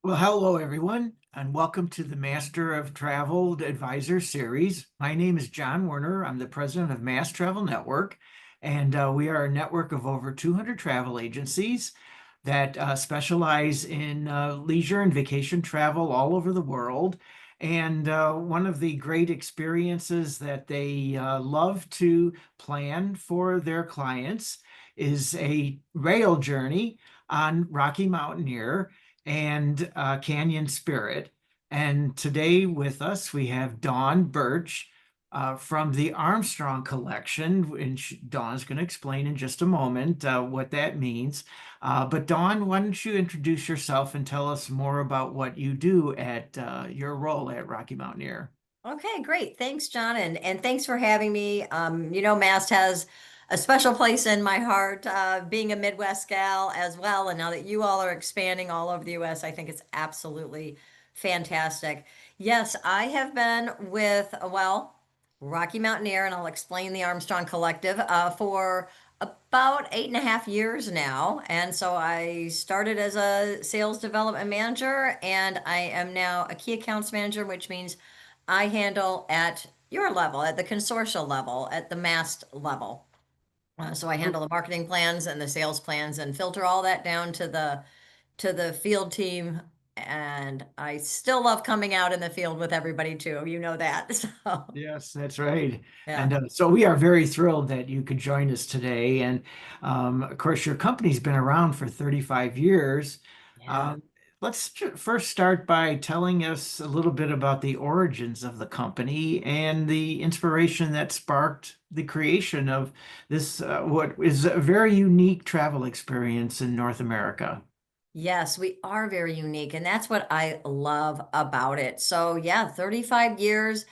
Well, hello everyone, and welcome to the Master of Travel Advisor series. My name is John Werner. I'm the president of MAST Travel Network, and we are a network of over 200 travel agencies that specialize in leisure and vacation travel all over the world. And one of the great experiences that they love to plan for their clients is a rail journey on Rocky Mountaineer and Canyon Spirit. And today with us, we have Dawn Burtch from the Armstrong Collection. And Dawn's going to explain in just a moment what that means. But Dawn, why don't you introduce yourself and tell us more about what you do at your role at Rocky Mountaineer? Okay, great. Thanks, John, and thanks for having me. Mast has a special place in my heart, being a Midwest gal as well. And now that you all are expanding all over the US, I think it's absolutely fantastic. Yes, I have been with, Rocky Mountaineer, and I'll explain the Armstrong Collective, for about 8.5 years now. And so I started as a sales development manager, and I am now a key accounts manager, which means I handle at your level, at the consortial level, at the MAST level. So I handle the marketing plans and the sales plans and filter all that down to the field team. And I still love coming out in the field with everybody too. You know that. So Yes, that's right. yeah. And so we are very thrilled that you could join us today. And of course, your company's been around for 35 years. Yeah. Um, first start by telling us a little bit about the origins of the company and the inspiration that sparked the creation of this, what is a very unique travel experience in North America. Yes, we are very unique, and that's what I love about it. So, yeah, 35 years.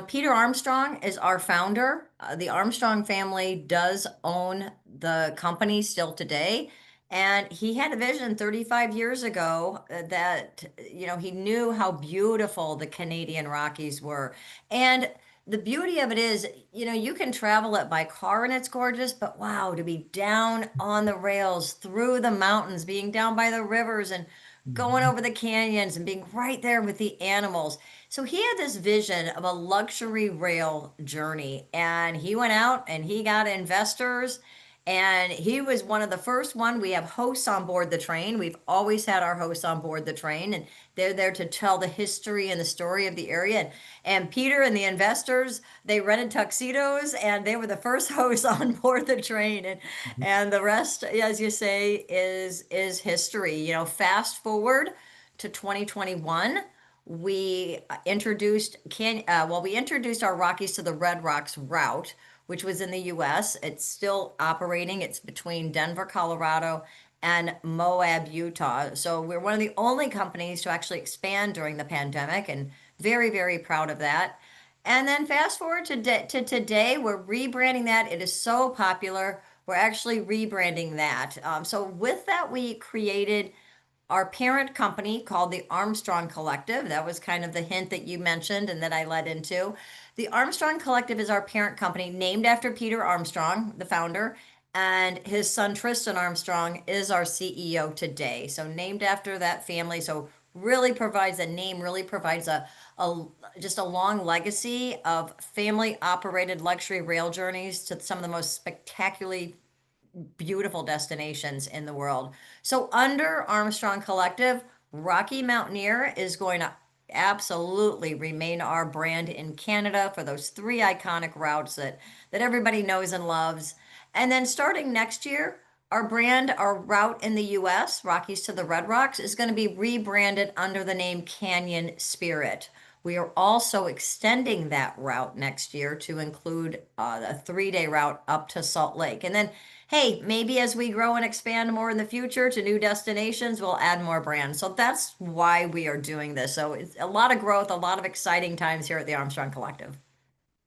Peter Armstrong is our founder. The Armstrong family does own the company still today. And he had a vision 35 years ago that, he knew how beautiful the Canadian Rockies were. And the beauty of it is, you can travel it by car and it's gorgeous, but wow, to be down on the rails through the mountains, being down by the rivers and going Mhm. over the canyons and being right there with the animals. So he had this vision of a luxury rail journey, and he went out and he got investors, and he was one of the first one. We have hosts on board the train. We've always had our hosts on board the train, and they're there to tell the history and the story of the area. And Peter and the investors, they rented tuxedos, and they were the first hosts on board the train. And the rest, as you say, is history. Fast forward to 2021, we introduced our Rockies to the Red Rocks route, which was in the US. It's still operating. It's between Denver, Colorado, and Moab, Utah. So we're one of the only companies to actually expand during the pandemic, and very, very proud of that. And then fast forward to today, we're rebranding that. It is so popular. We're actually rebranding that. So with that, we created our parent company called the Armstrong Collective. That was kind of the hint that you mentioned and that I led into. The Armstrong Collective is our parent company, named after Peter Armstrong, the founder, and his son Tristan Armstrong is our CEO today. So named after that family. So really provides a name, really provides a just a long legacy of family operated luxury rail journeys to some of the most spectacularly beautiful destinations in the world. So under Armstrong Collective, Rocky Mountaineer is going to absolutely remain our brand in Canada for those three iconic routes that everybody knows and loves. And then starting next year, our route in the US, Rockies to the Red Rocks, is going to be rebranded under the name Canyon Spirit. We are also extending that route next year to include a 3-day route up to Salt Lake. And then, hey, maybe as we grow and expand more in the future to new destinations, we'll add more brands. So that's why we are doing this. So it's a lot of growth, a lot of exciting times here at the Armstrong Collective.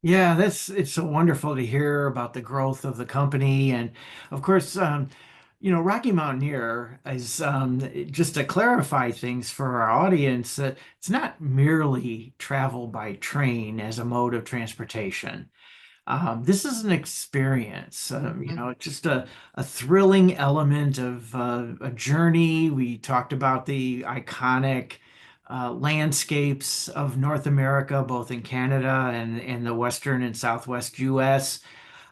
Yeah, it's so wonderful to hear about the growth of the company. And of course, Rocky Mountaineer is just to clarify things for our audience, it's not merely travel by train as a mode of transportation. This is an experience, Mhm. just a thrilling element of a journey. We talked about the iconic landscapes of North America, both in Canada and the Western and Southwest US.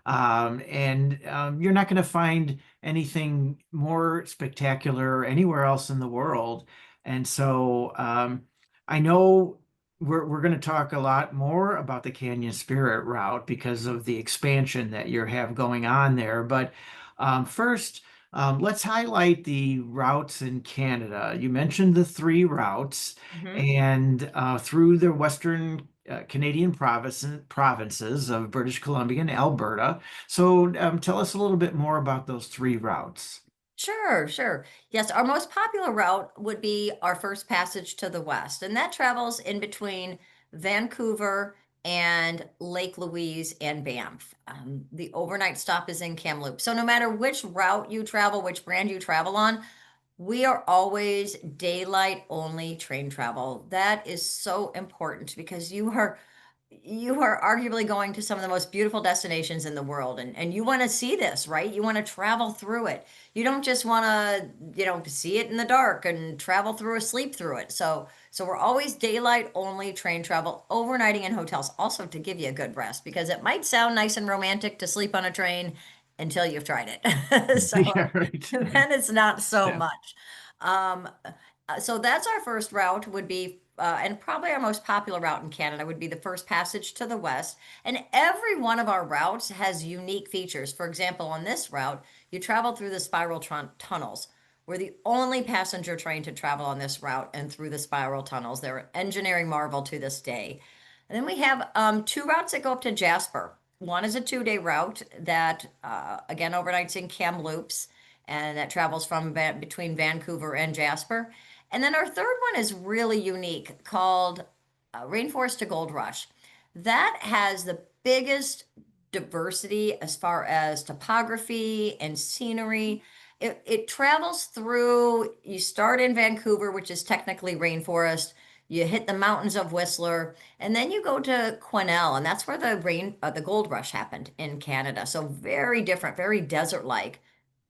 You're not going to find anything more spectacular anywhere else in the world. And so I know we're going to talk a lot more about the Canyon Spirit route because of the expansion that you have going on there. But first, let's highlight the routes in Canada. You mentioned the three routes, Mhm. and through the Western Canadian provinces of British Columbia and Alberta. So tell us a little bit more about those three routes. Sure, sure. Yes, our most popular route would be our first passage to the west, and that travels in between Vancouver and Lake Louise and Banff. The overnight stop is in Kamloops. So no matter which route you travel, which brand you travel on, we are always daylight only train travel. That is so important because you are arguably going to some of the most beautiful destinations in the world, and you want to see this, right? You want to travel through it. You don't just want to, see it in the dark and travel through or sleep through it. So we're always daylight only train travel, overnighting in hotels, also to give you a good rest because it might sound nice and romantic to sleep on a train until you've tried it. So Yeah, right. then it's not so Yeah. much. Um, so that's our first route would be, and probably our most popular route in Canada would be the first passage to the west. And every one of our routes has unique features. For example, on this route, you travel through the spiral tunnels. We're the only passenger train to travel on this route and through the spiral tunnels. They're an engineering marvel to this day. And then we have two routes that go up to Jasper. One is a 2-day route that, again, overnights in Kamloops, and that travels from between Vancouver and Jasper. And then our third one is really unique called Rainforest to Gold Rush. That has the biggest diversity as far as topography and scenery. It travels through, you start in Vancouver, which is technically rainforest. You hit the mountains of Whistler, and then you go to Quesnel, and that's where the gold rush happened in Canada. So very different, very desert-like.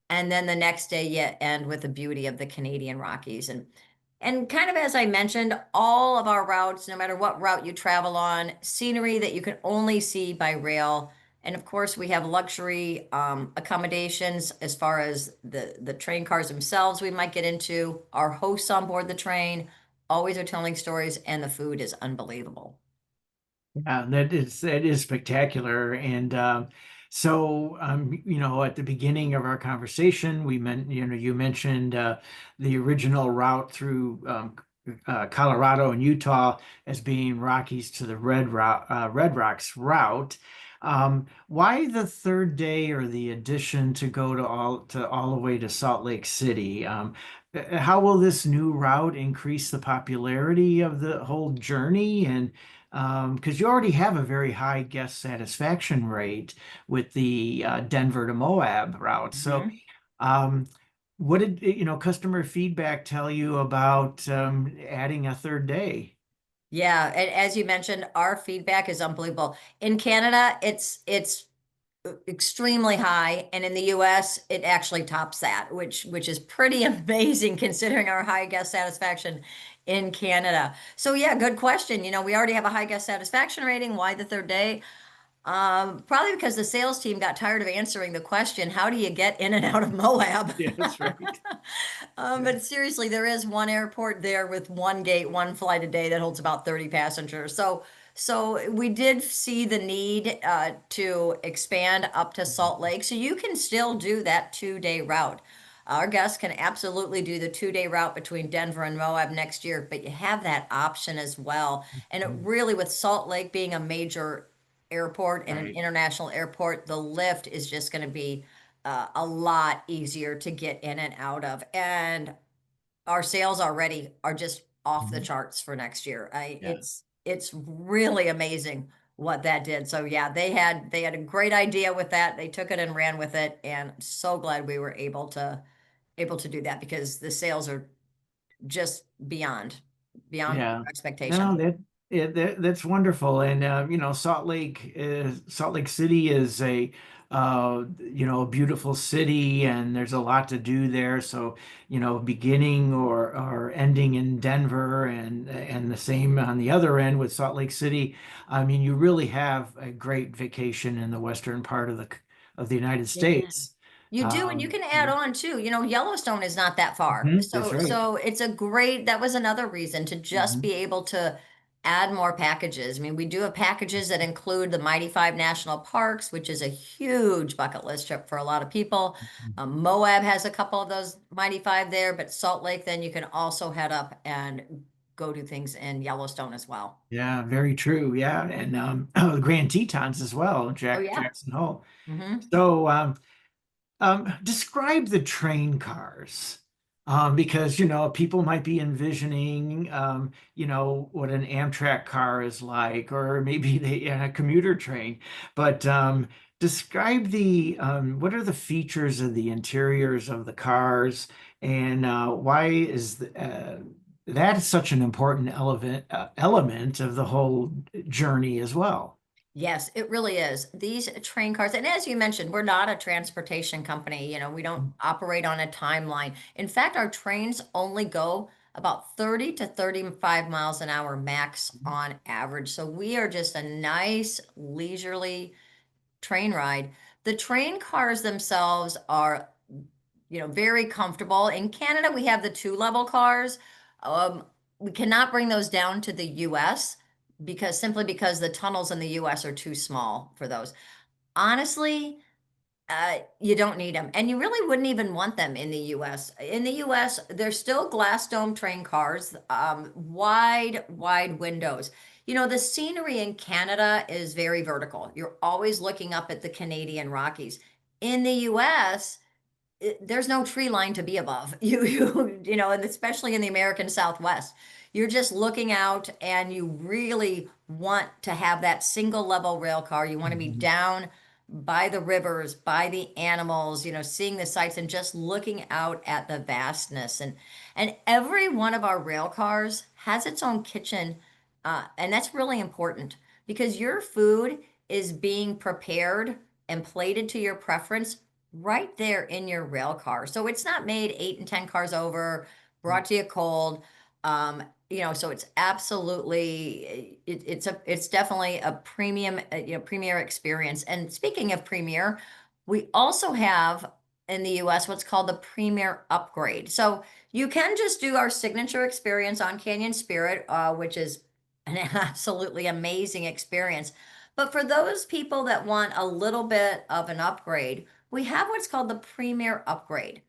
And then the next day you end with the beauty of the Canadian Rockies. And kind of as I mentioned, all of our routes, no matter what route you travel on, scenery that you can only see by rail. And of course, we have luxury accommodations as far as the train cars themselves we might get into. Our hosts on board the train always are telling stories, and the food is unbelievable. Yeah, that is spectacular. And at the beginning of our conversation, you mentioned the original route through Colorado and Utah as being Rockies to the Red Rocks route. Why the third day or the addition to go to all the way to Salt Lake City? How will this new route increase the popularity of the whole journey? And because you already have a very high guest satisfaction rate with the Denver to Moab route. So, Mhm. um, what did customer feedback tell you about adding a third day? Yeah, and as you mentioned, our feedback is unbelievable. In Canada, it's extremely high, and in the US, it actually tops that, which is pretty amazing considering our high guest satisfaction in Canada. So yeah, good question. We already have a high guest satisfaction rating. Why the third day? Probably because the sales team got tired of answering the question, how do you get in and out of Moab? Yeah, that's right. Yeah. But seriously, there is one airport there with one gate, one flight a day that holds about 30 passengers. So we did see the need to expand up to Salt Lake. So you can still do that 2-day route. Our guests can absolutely do the 2-day route between Denver and Moab next year, but you have that option as well. And it Mhm. really, with Salt Lake being a major airport and an Right. international airport, the lift is just going to be a lot easier to get in and out of. And our sales already are just off the Mhm. charts for next year. Yeah. It's really amazing what that did. So yeah, they had a great idea with that. They took it and ran with it, and I'm so glad we were able to do that because the sales are just beyond Yeah. our expectation. No, that. That's wonderful. And Salt Lake City is a beautiful city, and there's a lot to do there. So, beginning or ending in Denver, and the same on the other end with Salt Lake City. I mean, you really have a great vacation in the western part of the United Yeah. States. You do, and you can add on too. Yellowstone is not that far. That's So right. so it's a great, that was another reason to just be Mhm. able to add more packages. I mean, we do have packages that include the Mighty Five National Parks, which is a huge bucket list trip for a lot of people. Moab has a couple of those Mighty Five there, but Salt Lake, then you can also head up and go do things in Yellowstone as well. Yeah, very true. Yeah, and the Grand Tetons as well, Oh yeah. Jackson Hole. Hmm. So, describe the train cars, because people might be envisioning, what an Amtrak car is like, or maybe a commuter train. But describe what are the features of the interiors of the cars, and why is that is such an important element of the whole journey as well. Yes, it really is. These train cars, and as you mentioned, we're not a transportation company. We don't operate on a timeline. In fact, our trains only go about 30 to 35 miles an hour max on average. So we are just a nice, leisurely train ride. The train cars themselves are, very comfortable. In Canada, we have the two-level cars. Um, we cannot bring those down to the US simply because the tunnels in the US are too small for those. Honestly, you don't need them, and you really wouldn't even want them in the US. In the US, they're still glass dome train cars, wide, wide windows. The scenery in Canada is very vertical. You're always looking up at the Canadian Rockies. In the US, there's no tree line to be above and especially in the American Southwest, you're just looking out, and you really want to have that single level rail car. You want to be Mhm. down by the rivers, by the animals, seeing the sights and just looking out at the vastness. And every one of our rail cars has its own kitchen, and that's really important because your food is being prepared and plated to your preference right there in your rail car. So it's not made 8 and 10 cars over, brought to you cold. So it's absolutely it's definitely a premium, premier experience. And speaking of premier, we also have in the US what's called the premier upgrade. So you can just do our signature experience on Canyon Spirit, which is an absolutely amazing experience. But for those people that want a little bit of an upgrade, we have what's called the Premier Upgrade.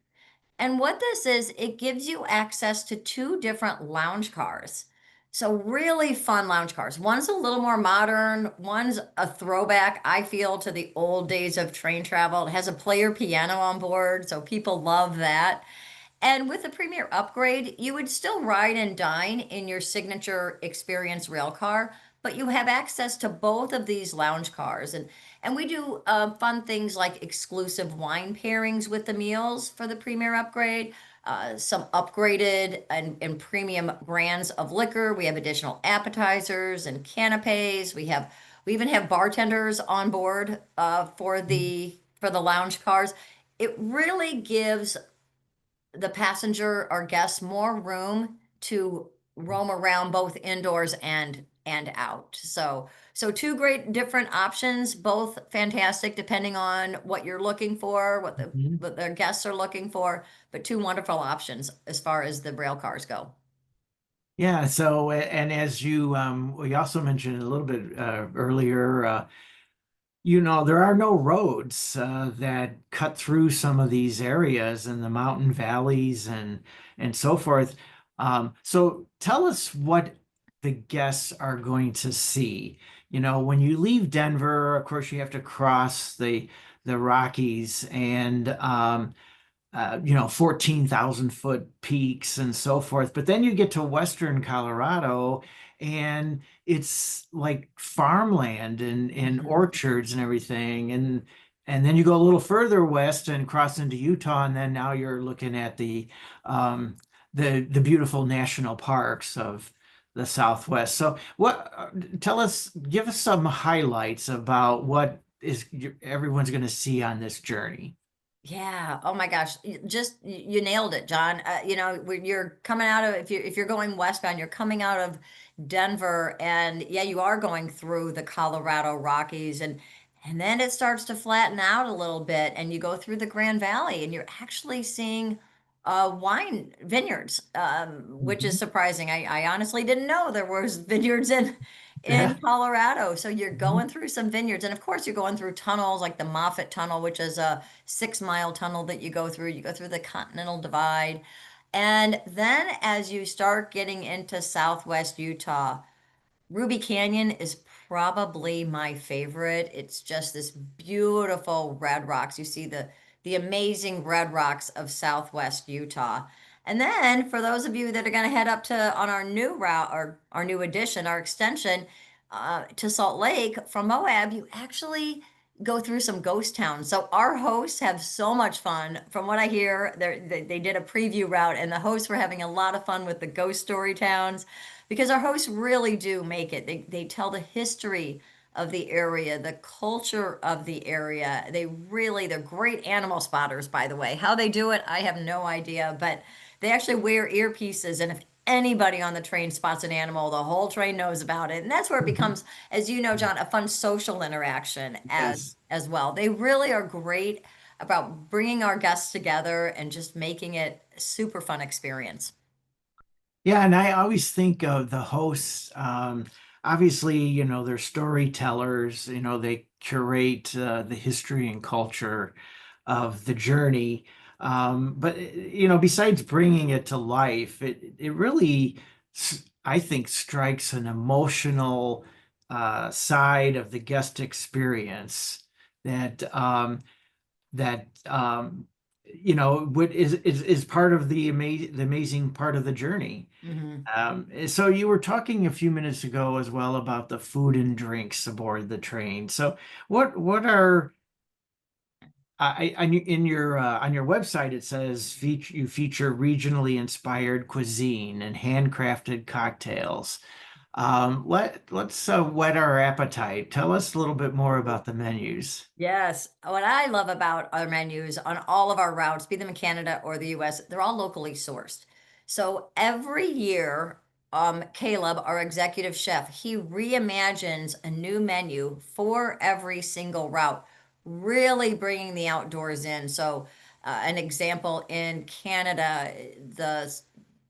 And what this is, it gives you access to two different lounge cars. So, really fun lounge cars. One's a little more modern, one's a throwback, I feel, to the old days of train travel. It has a player piano on board, so people love that. And with the Premier upgrade, you would still ride and dine in your signature experience rail car, but you have access to both of these lounge cars. And we do fun things like exclusive wine pairings with the meals for the Premier upgrade, some upgraded and premium brands of liquor. We have additional appetizers and canapes. We even have bartenders on board for the lounge cars. It really gives the passenger or guests more room to roam around both indoors and out. So two great different options, both fantastic depending on what you're looking for, Mhm. what the guests are looking for, but two wonderful options as far as the rail cars go. Yeah, so and as we also mentioned a little bit earlier, there are no roads that cut through some of these areas in the mountain valleys and so forth. So tell us what the guests are going to see. When you leave Denver, of course, you have to cross the Rockies, and 14,000 foot peaks and so forth. But then you get to Western Colorado, and it's like farmland and orchards and everything. And then you go a little further west and cross into Utah, and then now you're looking at um, the beautiful national parks the Southwest. So tell us, give us some highlights about what everyone's going to see on this journey. Yeah. Oh my gosh. You nailed it, John. When you're coming out of if you're going westbound, you're coming out of Denver, and yeah, you are going through the Colorado Rockies, and then it starts to flatten out a little bit, and you go through the Grand Valley, and you're actually seeing wine vineyards, which is Mhm. surprising. I honestly didn't know there was vineyards in Yeah. Colorado. So you're Mhm. going through some vineyards, and of course you're going through tunnels like the Moffat Tunnel, which is a 6 mile tunnel that you go through. You go through the Continental Divide. And then as you start getting into Southwest Utah, Ruby Canyon is probably my favorite. It's just this beautiful red rocks. You see the amazing red rocks of Southwest Utah. And then for those of you that are going to head up to on our new route or our new addition, our extension to Salt Lake from Moab, you actually go through some ghost towns. So our hosts have so much fun. From what I hear, they did a preview route, and the hosts were having a lot of fun with the ghost story towns because our hosts really do make it. They tell the history of the area, the culture of the area. They're great animal spotters, by the way. How they do it, I have no idea, but they actually wear earpieces, and if anybody on the train spots an animal, the whole train knows about it. And that's where it becomes, as you know, John, a fun social interaction Yes. as well. They really are great about bringing our guests together and just making it a super fun experience. Yeah, and I always think of the hosts. Obviously, they're storytellers. They curate the history and culture of the journey. But besides bringing it to life, it really, I think, strikes an emotional side of the guest experience that that what is part of the amazing part of the journey. Mhm. So you were talking a few minutes ago as well about the food and drinks aboard the train. So what are on your website it says you feature regionally inspired cuisine and handcrafted cocktails. Let's whet our appetite. Tell us a little bit more about the menus. Yes. What I love about our menus on all of our routes, be them in Canada or the US, they're all locally sourced. So every year, Caleb, our executive chef, he reimagines a new menu for every single route, really bringing the outdoors in. So, an example in Canada, the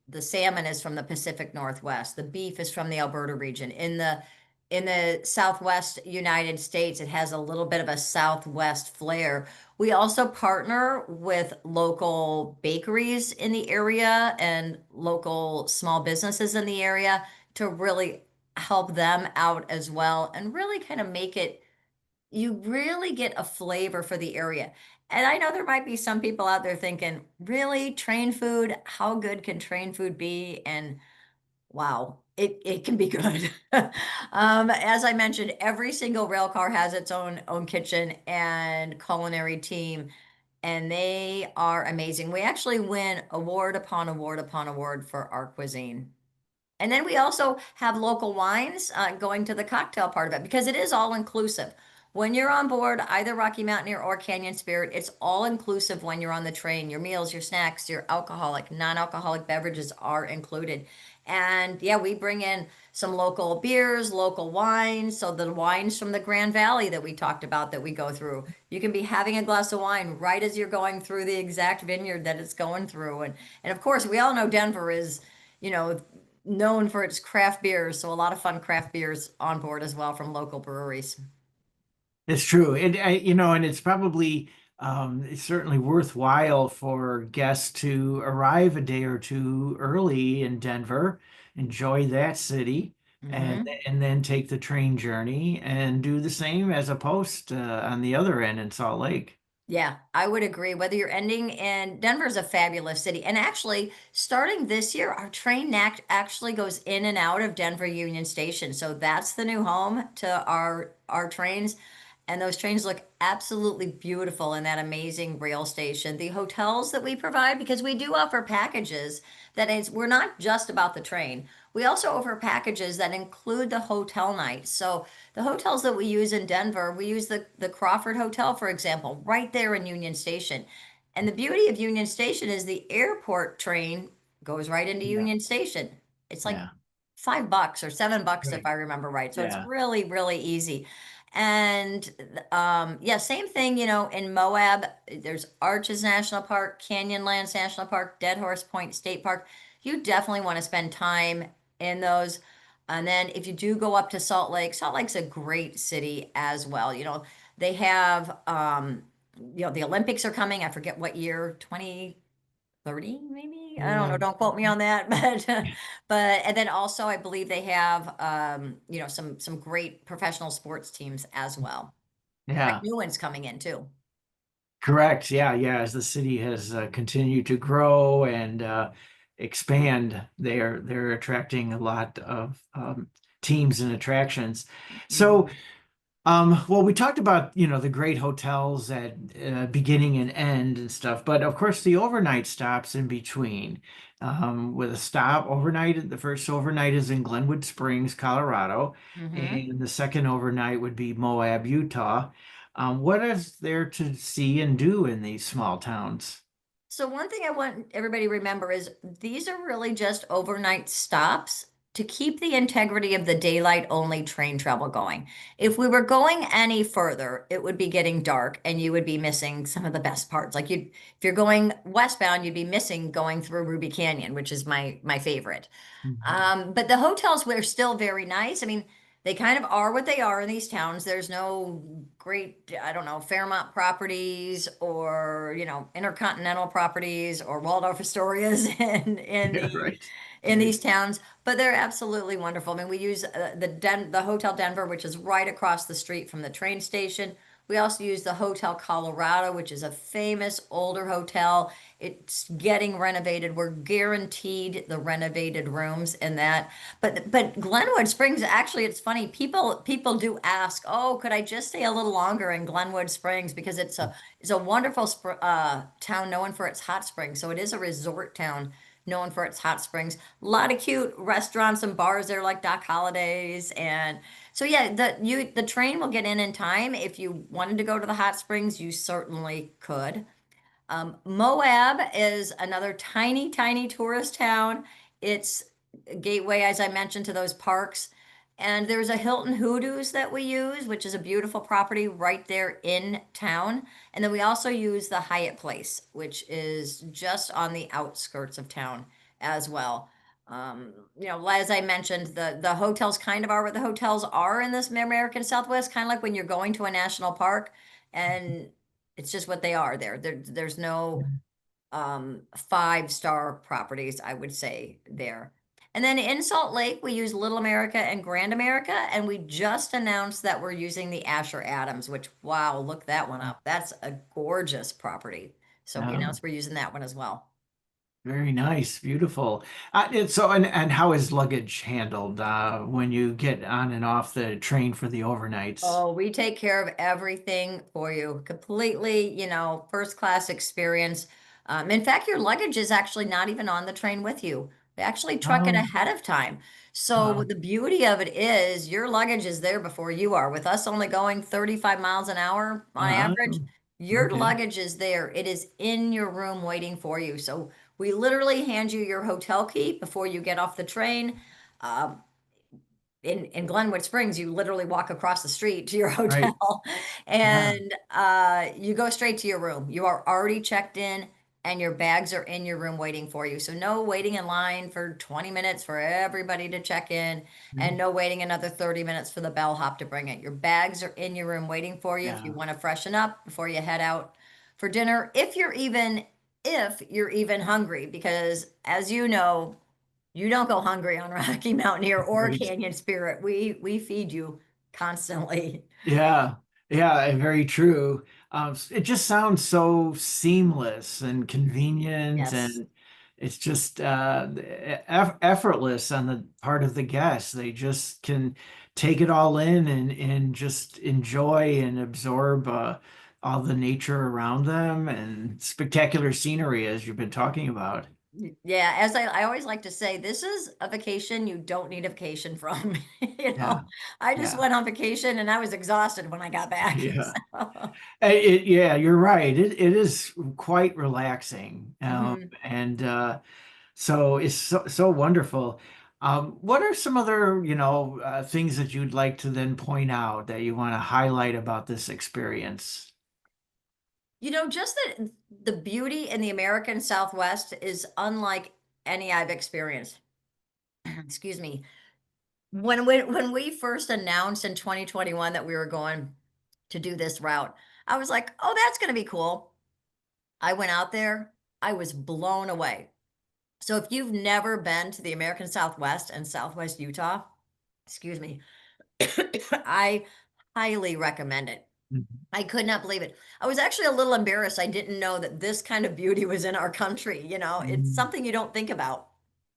the salmon is from the Pacific Northwest. The beef is from the Alberta region. In the Southwest United States, it has a little bit of a Southwest flair. We also partner with local bakeries in the area and local small businesses in the area to really help them out as well and really kind of make it, you really get a flavor for the area. And I know there might be some people out there thinking, really, train food? How good can train food be? And wow, it can be good. As I mentioned, every single rail car has its own kitchen and culinary team, and they are amazing. We actually win award upon award upon award for our cuisine. And then we also have local wines going to the cocktail part of it because it is all inclusive. When you're on board either Rocky Mountaineer or Canyon Spirit, it's all inclusive when you're on the train. Your meals, your snacks, your alcoholic, non-alcoholic beverages are included. And yeah, we bring in some local beers, local wines. So the wines from the Grand Valley that we talked about that we go through, you can be having a glass of wine right as you're going through the exact vineyard that it's going through. And of course, we all know Denver is, you know, known for its craft beers, so a lot of fun craft beers on board as well from local breweries. It's true. And it's probably it's certainly worthwhile for guests to arrive a day or two early in Denver, enjoy that city, and Hmm. and then take the train journey and do the same as a post on the other end in Salt Lake. Yeah, I would agree. Whether you're ending in Denver's a fabulous city. And actually, starting this year, our train actually goes in and out of Denver Union Station. So that's the new home to our trains. And those trains look absolutely beautiful in that amazing rail station. The hotels that we provide, because we do offer packages that is, we're not just about the train. We also offer packages that include the hotel night. So the hotels that we use in Denver, we use the Crawford Hotel, for example, right there in Union Station. And the beauty of Union Station is the airport train goes right into Yeah. Union Station. It's like Yeah. $5 or $7 if Right. I remember right. So it's Yeah. really, really easy. And yeah, same thing, in Moab, there's Arches National Park, Canyonlands National Park, Dead Horse Point State Park. You definitely want to spend time in those. And then if you do go up to Salt Lake, Salt Lake's a great city as well. They have the Olympics are coming. I forget what year, 2030 maybe. I don't know, Yeah. don't quote me on that. But and then also I believe they have some great professional sports teams as well. Like Yeah. new ones coming in too. Correct. Yeah. Yeah. As the city has continued to grow and expand, they're attracting a lot of teams and attractions. So, Mhm. well, we talked about, the great hotels at beginning and end and stuff, but of course the overnight stops in between. With a stop overnight, the first overnight is in Glenwood Springs, Colorado, Mhm. and the second overnight would be Moab, Utah. What is there to see and do in these small towns? So one thing I want everybody to remember is these are really just overnight stops to keep the integrity of the daylight only train travel going. If we were going any further, it would be getting dark and you would be missing some of the best parts. Like if you're going westbound, you'd be missing going through Ruby Canyon, which is my favorite. Mhm. But the hotels were still very nice. I mean, they kind of are what they are in these towns. There's no great, I don't know, Fairmont properties or, Intercontinental properties or Waldorf Astorias Yeah, right. in these towns, but they're absolutely wonderful. I mean, we use the Hotel Denver, which is right across the street from the train station. We also use the Hotel Colorado, which is a famous older hotel. It's getting renovated. We're guaranteed the renovated rooms in that. But Glenwood Springs, actually, it's funny. People do ask, "Oh, could I just stay a little longer in Glenwood Springs?" Because it's a wonderful town known for its hot springs. So it is a resort town known for its hot springs. A lot of cute restaurants and bars there, like Doc Holiday's, and so yeah, the train will get in time. If you wanted to go to the hot springs, you certainly could. Moab is another tiny, tiny tourist town. It's a gateway, as I mentioned, to those parks. And there's a Hilton Hoodoos that we use, which is a beautiful property right there in town. And then we also use the Hyatt Place, which is just on the outskirts of town as well. As I mentioned, the hotels kind of are what the hotels are in this American Southwest, kind of like when you're going to a national park and it's just what they are there. There's no five-star properties, I would say there. And then in Salt Lake, we use Little America and Grand America, and we just announced that we're using the Asher Adams, which, wow, look that one up. That's a gorgeous property. So we Oh, announced we're using that one as well. very nice, beautiful. And how is luggage handled when you get on and off the train for the overnights? Oh, we take care of everything for you. Completely, first class experience. In fact, your luggage is actually not even on the train with you. They actually truck it Oh, ahead of time. So wow. the beauty of it is your luggage is there before you are. With us only going 35 miles an hour on average, Oh, your okay. luggage is there. It is in your room waiting for you. So we literally hand you your hotel key before you get off the train. Um, in Glenwood Springs, you literally walk across the street to your Right. hotel Yeah. and you go straight to your room. You are already checked in and your bags are in your room waiting for you. So no waiting in line for 20 minutes for everybody to check in and no waiting another 30 minutes for the bellhop to bring it. Your bags are in your room waiting for you if you Yeah. want to freshen up before you head out for dinner. If you're even hungry, because as you know, you don't go hungry on Rocky Mountaineer or Right. Canyon Spirit. We feed you constantly. Yeah. Yeah. Very true. It just sounds so seamless and convenient Yes. and it's just effortless on the part of the guests. They just can take it all in and just enjoy and absorb all the nature around them and spectacular scenery as you've been talking about. Yeah, as I always like to say, this is a vacation you don't need a vacation from. Yeah, I just yeah, went on vacation and I was exhausted when I got back. yeah. So, Yeah, you're right. It is quite relaxing, mhm. and so it's so wonderful. What are some other, things that you'd like to then point out that you want to highlight about this experience? Just that the beauty in the American Southwest is unlike any I've experienced. Excuse me. When we first announced in 2021 that we were going to do this route, I was like, "Oh, that's going to be cool." I went out there, I was blown away. So if you've never been to the American Southwest and Southwest Utah, excuse me, I highly recommend it. Mhm. I could not believe it. I was actually a little embarrassed. I didn't know that this kind of beauty was in our country. It's Mm. something you don't think about.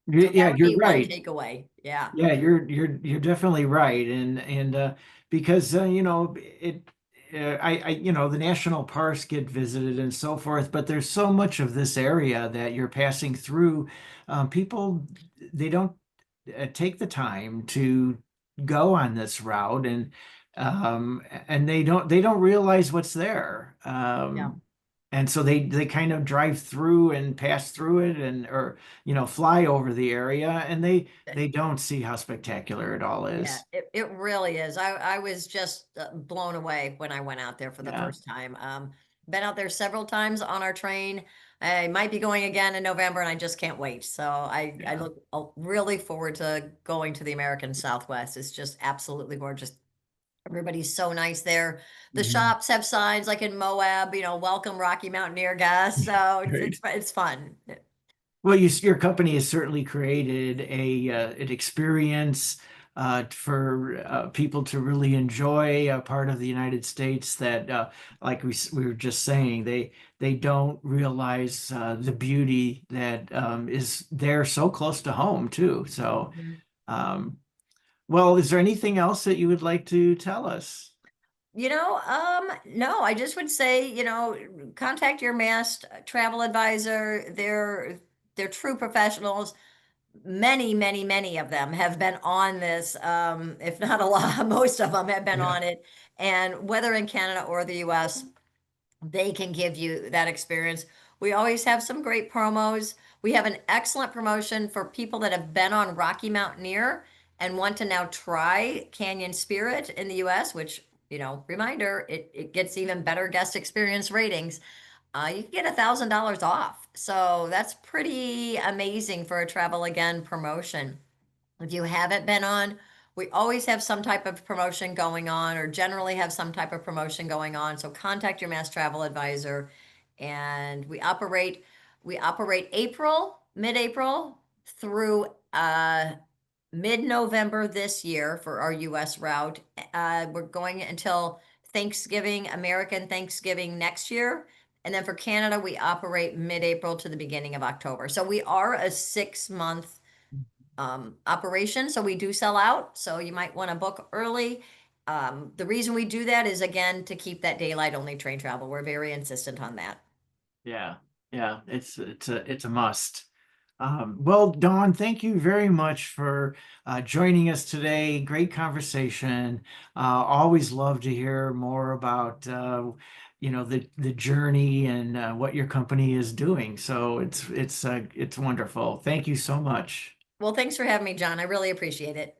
So that Yeah, would you're be one right. takeaway. Yeah. Yeah, you're definitely right, and because the national parks get visited and so forth, but there's so much of this area that you're passing through. People they don't take the time to go on this route, and they don't realize what's there. Yeah. And so they kind of drive through and pass through it and or fly over the area and they don't see how spectacular it all Yeah, is. it really is. I was just blown away when I went out there for the Yeah. first time. Been out there several times on our train. I might be going again in November, and I just can't wait. So I Yeah. look really forward to going to the American Southwest. It's just absolutely gorgeous. Everybody's so nice there. The Mhm. shops have signs like in Moab, welcome Rocky Mountaineer guests. So it's Great. it's it's fun. Well, your company has certainly created an experience for people to really enjoy a part of the United States that, like we were just saying, they don't realize the beauty that is there so close to home too. So, Mhm. um, well, is there anything else that you would like to tell us? No, I just would say, contact your MAST travel advisor. They're true professionals. Many, many, many of them have been on this, if not a lot, most of them have been Yeah. on it. And whether in Canada or the US, they can give you that experience. We always have some great promos. We have an excellent promotion for people that have been on Rocky Mountaineer and want to now try Canyon Spirit in the US, which, reminder, it gets even better guest experience ratings. You can get $1,000 off. So that's pretty amazing for a travel again promotion. If you haven't been on, we always have some type of promotion going on, or generally have some type of promotion going on. So contact your Mass Travel Advisor. And we operate mid-April through mid-November this year for our US route. We're going until Thanksgiving, American Thanksgiving next year. And then for Canada, we operate mid-April to the beginning of October. So we are a 6-month operation. So we do sell out. So you might want to book early. The reason we do that is again to keep that daylight only train travel. We're very insistent on that. Yeah, yeah, it's a must. Well, Dawn, thank you very much for joining us today. Great conversation. Always love to hear more about the journey and what your company is doing. So it's wonderful. Thank you so much. Well, thanks for having me, John. I really appreciate it.